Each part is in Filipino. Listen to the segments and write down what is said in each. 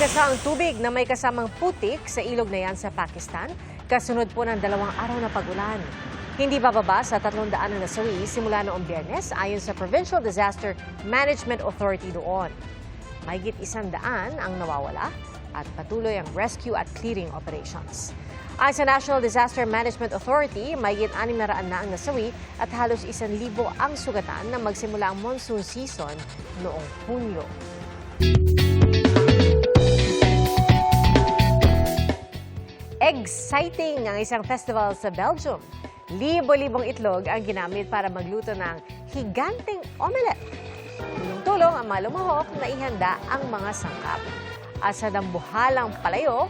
Nagkasa ang tubig na may kasamang putik sa ilog na yan sa Pakistan, kasunod po ng 2 araw na pag-ulan. Hindi bababa sa 300 na nasawi simula noong Biyernes ayon sa Provincial Disaster Management Authority doon. Mahigit 100 ang nawawala at patuloy ang rescue at clearing operations. Ayon sa National Disaster Management Authority, mahigit 600 na ang nasawi at halos 1,000 ang sugatan na magsimula ang monsoon season noong Hunyo. Exciting ang isang festival sa Belgium. Libo-libong itlog ang ginamit para magluto ng higanteng omelette. Tulong-tulong ang mga lumahok na ihanda ang mga sangkap. At sa dambuhalang palayo,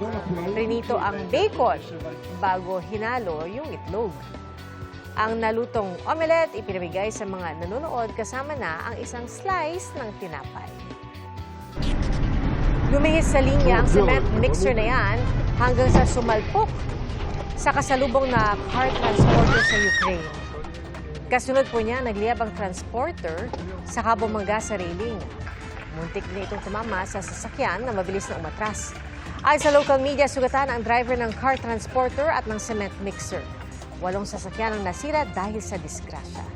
prinito ang bacon bago hinalo yung itlog. Ang nalutong omelette ipinamigay sa mga nanonood kasama na ang isang slice ng tinapay. Lumihis sa linya ang cement mixer na yan hanggang sa sumalpok sa kasalubong na car transporter sa Ukraine. Kasunod po niya, nagliyab ang transporter sa kabumangga sa railing. Muntik na itong tumama sa sasakyan na mabilis na umatras. Ayon sa local media, sugatan ang driver ng car transporter at ng cement mixer. 8 sasakyan ang nasira dahil sa disgrasya.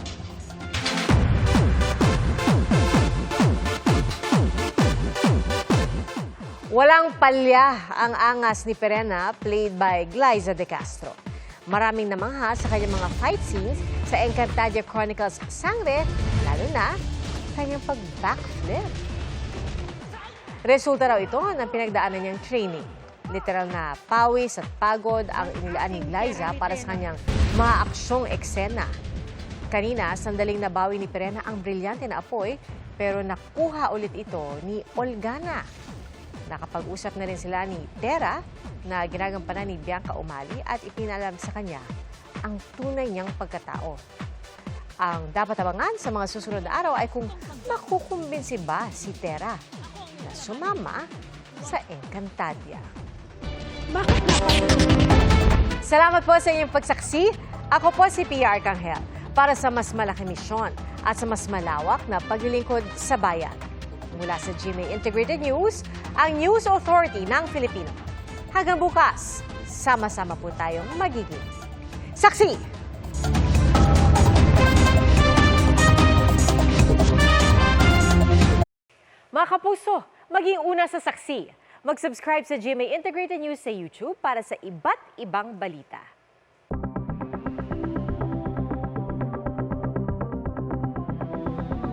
Walang palya ang angas ni Perena, played by Glyza De Castro. Maraming namangha sa kanyang mga fight scenes sa Encantadia Chronicles Sangre, lalo na kanyang pag-backflip. Resulta raw ito ng pinagdaanan niyang training. Literal na pawis at pagod ang inilaan ni Glyza para sa kanyang mga aksyong eksena. Kanina, sandaling nabawi ni Perena ang brilyante na apoy, pero nakuha ulit ito ni Olgana. Nakapag-usap na rin sila ni Tera na ginagampanan ni Bianca Umali at ipinalam sa kanya ang tunay niyang pagkatao. Ang dapat abangan sa mga susunod na araw ay kung makukumbinsi ba si Tera na sumama sa Encantadia. Salamat po sa inyong pagsaksi. Ako po si Pia Arcangel para sa mas malaking misyon at sa mas malawak na paglilingkod sa bayan. Mula sa GMA Integrated News, ang News Authority ng Filipino. Hanggang bukas, sama-sama po tayong magiging saksi! Mga kapuso, maging una sa saksi. Mag-subscribe sa GMA Integrated News sa YouTube para sa iba't ibang balita.